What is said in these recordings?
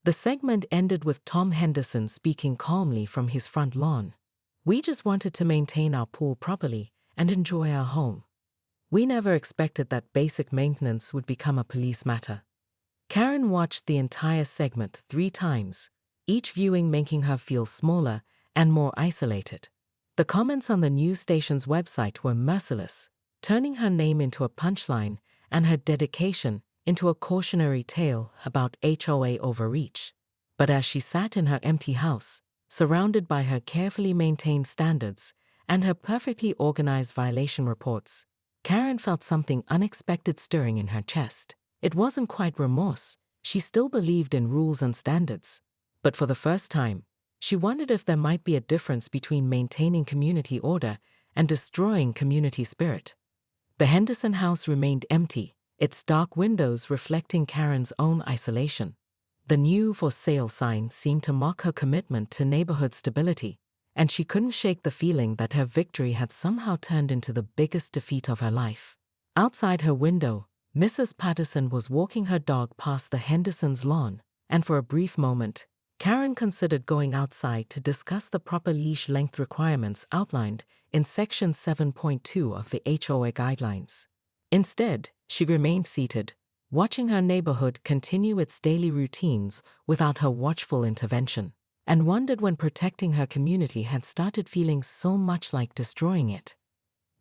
The segment ended with Tom Henderson speaking calmly from his front lawn. "We just wanted to maintain our pool properly and enjoy our home. We never expected that basic maintenance would become a police matter." Karen watched the entire segment 3 times, each viewing making her feel smaller and more isolated. The comments on the news station's website were merciless, turning her name into a punchline and her dedication into a cautionary tale about HOA overreach. But as she sat in her empty house, surrounded by her carefully maintained standards and her perfectly organized violation reports, Karen felt something unexpected stirring in her chest. It wasn't quite remorse. She still believed in rules and standards. But for the first time, she wondered if there might be a difference between maintaining community order and destroying community spirit. The Henderson house remained empty, its dark windows reflecting Karen's own isolation. The new "for sale" sign seemed to mock her commitment to neighborhood stability, and she couldn't shake the feeling that her victory had somehow turned into the biggest defeat of her life. Outside her window, Mrs. Patterson was walking her dog past the Hendersons' lawn, and for a brief moment, Karen considered going outside to discuss the proper leash length requirements outlined in Section 7.2 of the HOA guidelines. Instead, she remained seated, watching her neighborhood continue its daily routines without her watchful intervention, and wondered when protecting her community had started feeling so much like destroying it.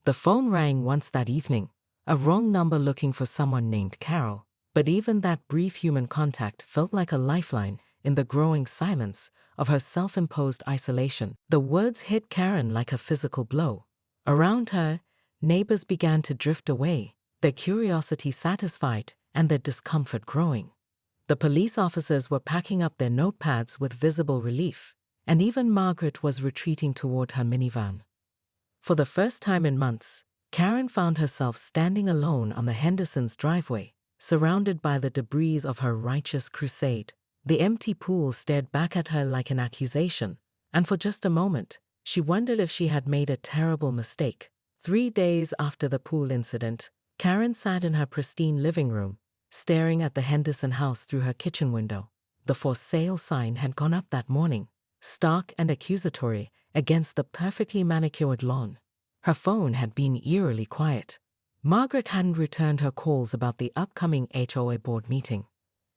The phone rang once that evening, a wrong number looking for someone named Carol, but even that brief human contact felt like a lifeline in the growing silence of her self-imposed isolation. The words hit Karen like a physical blow. Around her, neighbors began to drift away, their curiosity satisfied and their discomfort growing. The police officers were packing up their notepads with visible relief, and even Margaret was retreating toward her minivan. For the first time in months, Karen found herself standing alone on the Hendersons' driveway, surrounded by the debris of her righteous crusade. The empty pool stared back at her like an accusation, and for just a moment, she wondered if she had made a terrible mistake. 3 days after the pool incident, Karen sat in her pristine living room, staring at the Henderson house through her kitchen window. The "for sale" sign had gone up that morning, stark and accusatory against the perfectly manicured lawn. Her phone had been eerily quiet. Margaret hadn't returned her calls about the upcoming HOA board meeting.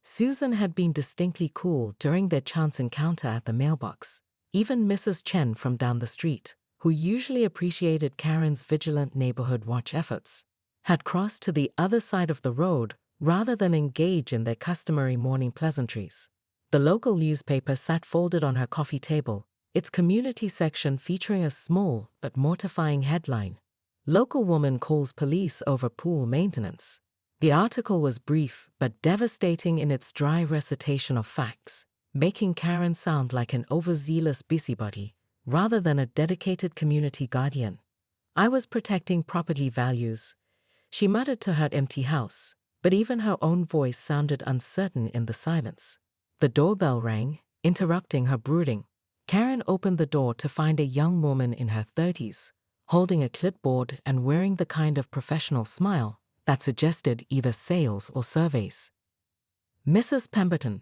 Susan had been distinctly cool during their chance encounter at the mailbox. Even Mrs. Chen from down the street, who usually appreciated Karen's vigilant neighborhood watch efforts, had crossed to the other side of the road rather than engage in their customary morning pleasantries. The local newspaper sat folded on her coffee table, its community section featuring a small but mortifying headline: "Local woman calls police over pool maintenance." The article was brief but devastating in its dry recitation of facts, making Karen sound like an overzealous busybody rather than a dedicated community guardian. "I was protecting property values," she muttered to her empty house, but even her own voice sounded uncertain in the silence. The doorbell rang, interrupting her brooding. Karen opened the door to find a young woman in her 30s, holding a clipboard and wearing the kind of professional smile that suggested either sales or surveys. "Mrs. Pemberton,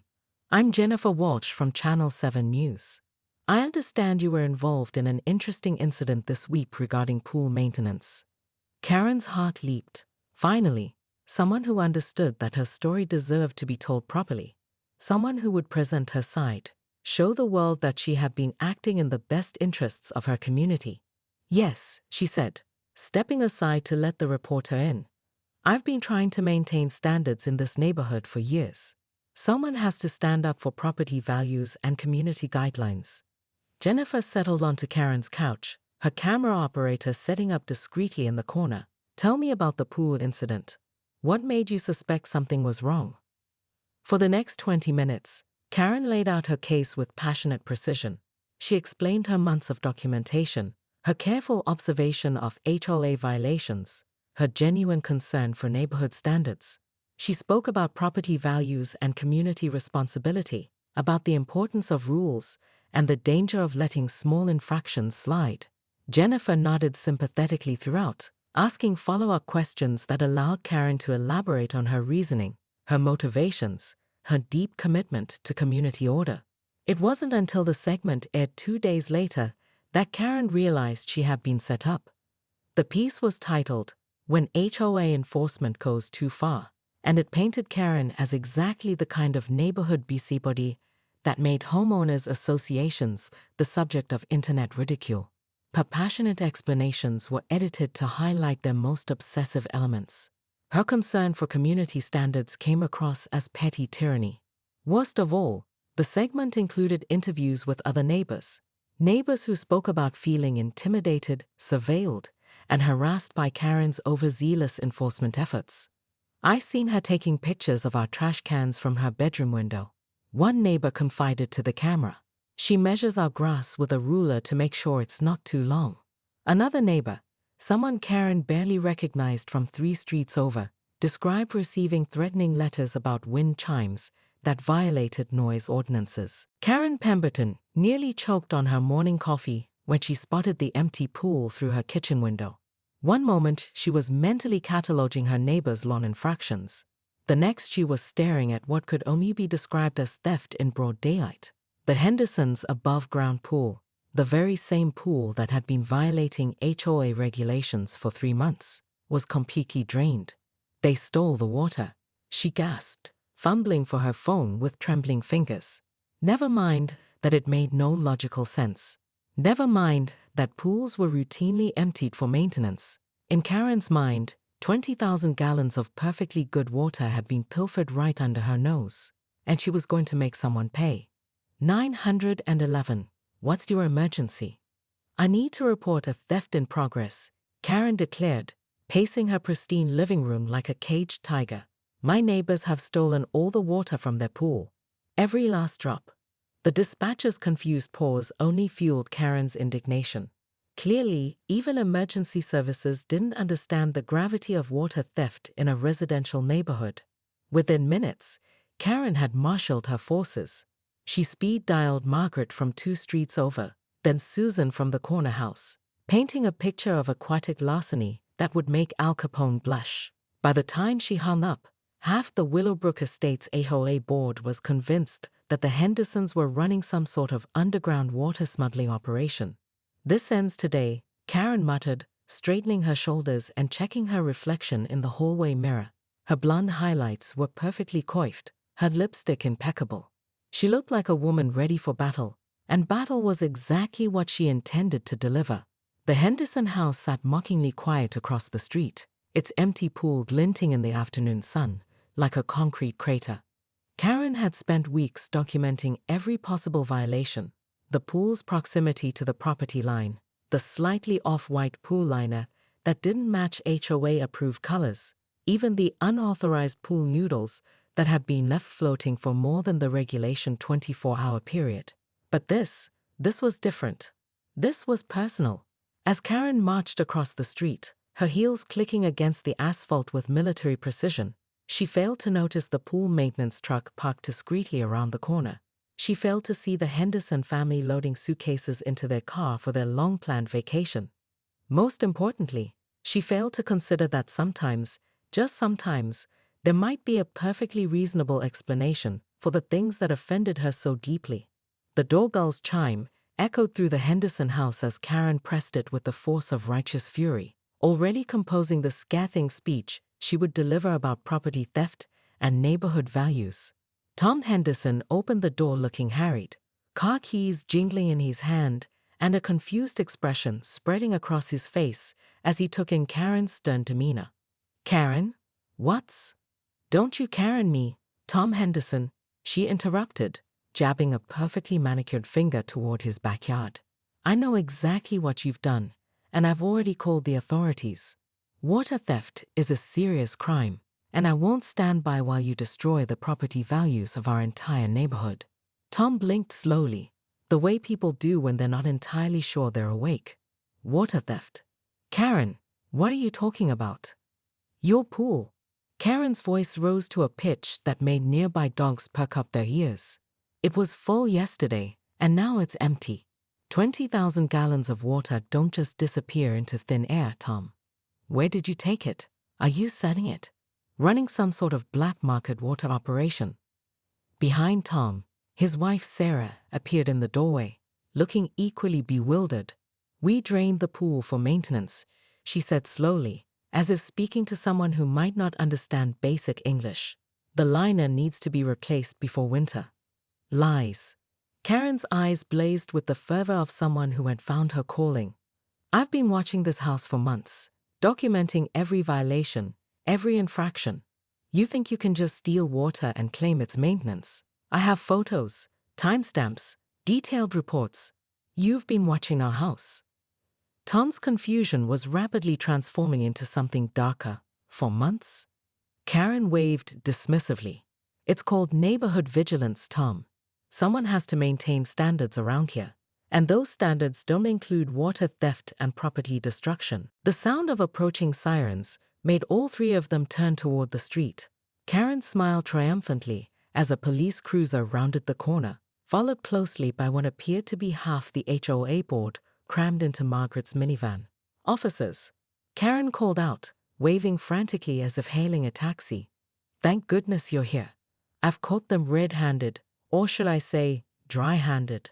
I'm Jennifer Walsh from Channel 7 News. I understand you were involved in an interesting incident this week regarding pool maintenance." Karen's heart leaped. Finally, someone who understood that her story deserved to be told properly. Someone who would present her side, show the world that she had been acting in the best interests of her community. "Yes," she said, stepping aside to let the reporter in. "I've been trying to maintain standards in this neighborhood for years. Someone has to stand up for property values and community guidelines." Jennifer settled onto Karen's couch, her camera operator setting up discreetly in the corner. "Tell me about the pool incident. What made you suspect something was wrong?" For the next 20 minutes, Karen laid out her case with passionate precision. She explained her months of documentation, her careful observation of HOA violations, her genuine concern for neighborhood standards. She spoke about property values and community responsibility, about the importance of rules and the danger of letting small infractions slide. Jennifer nodded sympathetically throughout, asking follow-up questions that allowed Karen to elaborate on her reasoning, her motivations, her deep commitment to community order. It wasn't until the segment aired 2 days later that Karen realized she had been set up. The piece was titled, "When HOA Enforcement Goes Too Far," and it painted Karen as exactly the kind of neighborhood busybody that made homeowners associations the subject of internet ridicule. Her passionate explanations were edited to highlight their most obsessive elements. Her concern for community standards came across as petty tyranny. Worst of all, the segment included interviews with other neighbors who spoke about feeling intimidated, surveilled, and harassed by Karen's overzealous enforcement efforts. I seen her taking pictures of our trash cans from her bedroom window. One neighbor confided to the camera, "She measures our grass with a ruler to make sure it's not too long." Another neighbor, someone Karen barely recognized from 3 streets over, described receiving threatening letters about wind chimes that violated noise ordinances. Karen Pemberton nearly choked on her morning coffee when she spotted the empty pool through her kitchen window. One moment, she was mentally cataloging her neighbor's lawn infractions. The next, she was staring at what could only be described as theft in broad daylight. The Hendersons' above-ground pool, the very same pool that had been violating HOA regulations for 3 months, was completely drained. "They stole the water," she gasped, fumbling for her phone with trembling fingers. Never mind that it made no logical sense. Never mind that pools were routinely emptied for maintenance. In Karen's mind, 20,000 gallons of perfectly good water had been pilfered right under her nose, and she was going to make someone pay. 911. "What's your emergency?" "I need to report a theft in progress," Karen declared, pacing her pristine living room like a caged tiger. "My neighbors have stolen all the water from their pool. Every last drop." The dispatcher's confused pause only fueled Karen's indignation. Clearly, even emergency services didn't understand the gravity of water theft in a residential neighborhood. Within minutes, Karen had marshaled her forces. She speed-dialed Margaret from 2 streets over, then Susan from the corner house, painting a picture of aquatic larceny that would make Al Capone blush. By the time she hung up, half the Willowbrook Estates HOA board was convinced that the Hendersons were running some sort of underground water smuggling operation. "This ends today," Karen muttered, straightening her shoulders and checking her reflection in the hallway mirror. Her blonde highlights were perfectly coiffed, her lipstick impeccable. She looked like a woman ready for battle, and battle was exactly what she intended to deliver. The Henderson house sat mockingly quiet across the street, its empty pool glinting in the afternoon sun, like a concrete crater. Karen had spent weeks documenting every possible violation: the pool's proximity to the property line, the slightly off-white pool liner that didn't match HOA-approved colors, even the unauthorized pool noodles that had been left floating for more than the regulation 24-hour period. But this was different. This was personal. As Karen marched across the street, her heels clicking against the asphalt with military precision, she failed to notice the pool maintenance truck parked discreetly around the corner. She failed to see the Henderson family loading suitcases into their car for their long-planned vacation. Most importantly, she failed to consider that sometimes, just sometimes, there might be a perfectly reasonable explanation for the things that offended her so deeply. The doorbell's chime echoed through the Henderson house as Karen pressed it with the force of righteous fury, already composing the scathing speech she would deliver about property theft and neighborhood values. Tom Henderson opened the door looking harried, car keys jingling in his hand and a confused expression spreading across his face as he took in Karen's stern demeanor. "Karen? What's—" "Don't you Karen me, Tom Henderson," she interrupted, jabbing a perfectly manicured finger toward his backyard. "I know exactly what you've done, and I've already called the authorities. Water theft is a serious crime, and I won't stand by while you destroy the property values of our entire neighborhood." Tom blinked slowly, the way people do when they're not entirely sure they're awake. "Water theft? Karen, what are you talking about?" "Your pool." Karen's voice rose to a pitch that made nearby dogs perk up their ears. "It was full yesterday, and now it's empty. 20,000 gallons of water don't just disappear into thin air, Tom. Where did you take it? Are you selling it? Running some sort of black market water operation?" Behind Tom, his wife Sarah appeared in the doorway, looking equally bewildered. "We drained the pool for maintenance," she said slowly, as if speaking to someone who might not understand basic English. "The liner needs to be replaced before winter." Lies. Karen's eyes blazed with the fervor of someone who had found her calling. "I've been watching this house for months, documenting every violation, every infraction. You think you can just steal water and claim it's maintenance? I have photos, timestamps, detailed reports. You've been watching our house." Tom's confusion was rapidly transforming into something darker. "For months?" Karen waved dismissively. "It's called neighborhood vigilance, Tom. Someone has to maintain standards around here. And those standards don't include water theft and property destruction." The sound of approaching sirens made all three of them turn toward the street. Karen smiled triumphantly as a police cruiser rounded the corner, followed closely by what appeared to be half the HOA board crammed into Margaret's minivan. "Officers," Karen called out, waving frantically as if hailing a taxi. "Thank goodness you're here. I've caught them red-handed, or should I say, dry-handed."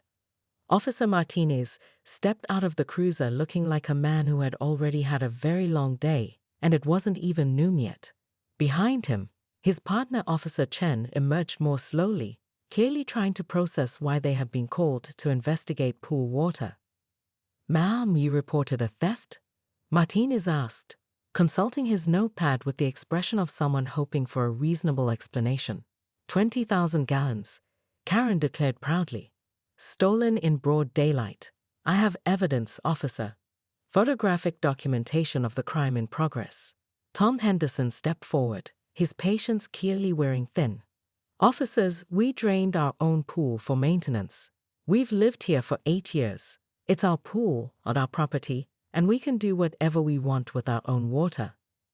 Officer Martinez stepped out of the cruiser looking like a man who had already had a very long day, and it wasn't even noon yet. Behind him, his partner Officer Chen emerged more slowly, clearly trying to process why they had been called to investigate pool water. "Ma'am, you reported a theft?" Martinez asked, consulting his notepad with the expression of someone hoping for a reasonable explanation. 20,000 gallons, Karen declared proudly. "Stolen in broad daylight. I have evidence, officer. Photographic documentation of the crime in progress." Tom Henderson stepped forward, his patience clearly wearing thin. "Officers, we drained our own pool for maintenance. We've lived here for 8 years. It's our pool on our property, and we can do whatever we want with our own water.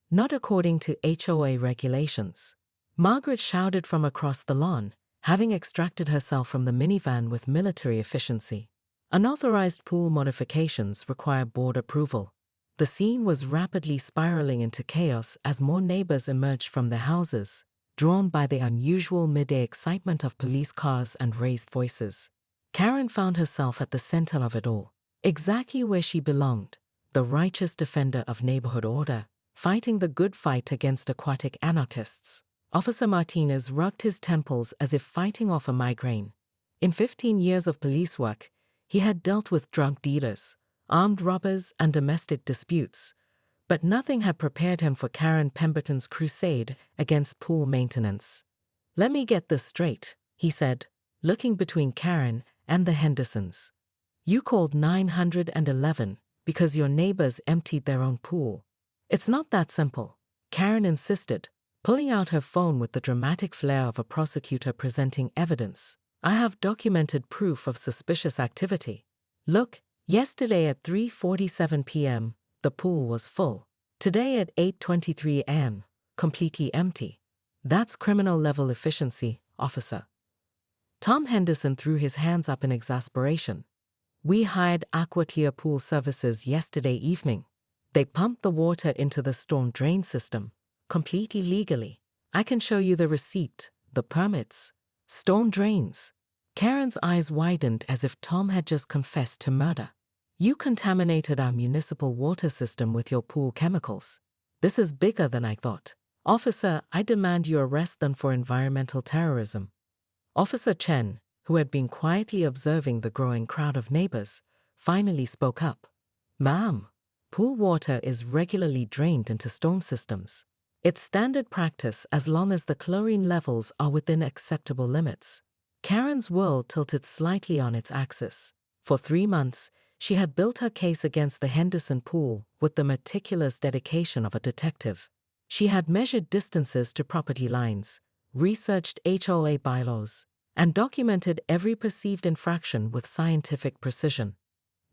Not according to HOA regulations." Margaret shouted from across the lawn, having extracted herself from the minivan with military efficiency. Unauthorized pool modifications require board approval. The scene was rapidly spiraling into chaos as more neighbors emerged from their houses, drawn by the unusual midday excitement of police cars and raised voices. Karen found herself at the center of it all, exactly where she belonged, the righteous defender of neighborhood order, fighting the good fight against aquatic anarchists. Officer Martinez rubbed his temples as if fighting off a migraine. In 15 years of police work, he had dealt with drug dealers, armed robbers, and domestic disputes, but nothing had prepared him for Karen Pemberton's crusade against pool maintenance. "Let me get this straight," he said, looking between Karen and the Hendersons. "You called 911 because your neighbors emptied their own pool." "It's not that simple," Karen insisted, pulling out her phone with the dramatic flair of a prosecutor presenting evidence. "I have documented proof of suspicious activity. Look, yesterday at 3:47 p.m., the pool was full. Today at 8:23 a.m., completely empty. That's criminal-level efficiency, officer." Tom Henderson threw his hands up in exasperation. "We hired AquaClear Pool Services yesterday evening. They pumped the water into the storm drain system, completely legally. I can show you the receipt, the permits. Storm drains." Karen's eyes widened as if Tom had just confessed to murder. "You contaminated our municipal water system with your pool chemicals. This is bigger than I thought. Officer, I demand you arrest them for environmental terrorism." Officer Chen, who had been quietly observing the growing crowd of neighbors, finally spoke up. "Ma'am, pool water is regularly drained into storm systems. It's standard practice as long as the chlorine levels are within acceptable limits." Karen's world tilted slightly on its axis. For 3 months, she had built her case against the Henderson pool with the meticulous dedication of a detective. She had measured distances to property lines, researched HOA bylaws, and documented every perceived infraction with scientific precision.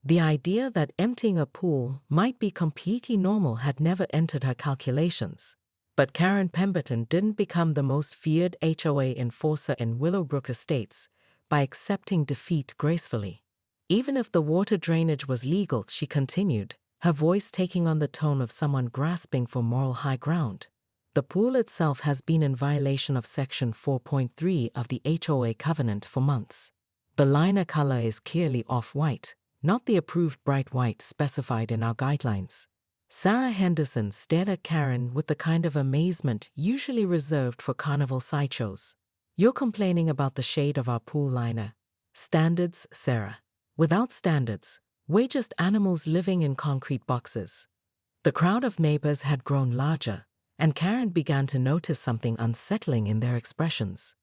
The idea that emptying a pool might be completely normal had never entered her calculations. But Karen Pemberton didn't become the most feared HOA enforcer in Willowbrook Estates by accepting defeat gracefully. Even if the water drainage was legal, she continued, her voice taking on the tone of someone grasping for moral high ground. The pool itself has been in violation of Section 4.3 of the HOA covenant for months. The liner color is clearly off-white, not the approved bright white specified in our guidelines. Sarah Henderson stared at Karen with the kind of amazement usually reserved for carnival sideshows. You're complaining about the shade of our pool liner. Standards, Sarah. Without standards, we're just animals living in concrete boxes. The crowd of neighbors had grown larger, and Karen began to notice something unsettling in their expressions.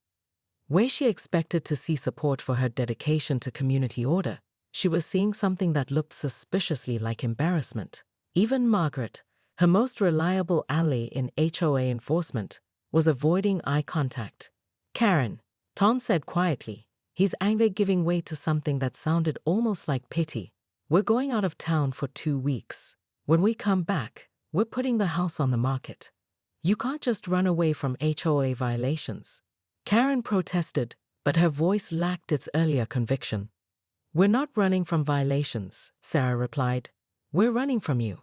Where she expected to see support for her dedication to community order, she was seeing something that looked suspiciously like embarrassment. Even Margaret, her most reliable ally in HOA enforcement, was avoiding eye contact. Karen, Tom said quietly, his anger giving way to something that sounded almost like pity. We're going out of town for 2 weeks. When we come back, we're putting the house on the market. You can't just run away from HOA violations. Karen protested, but her voice lacked its earlier conviction. We're not running from violations, Sarah replied. We're running from you.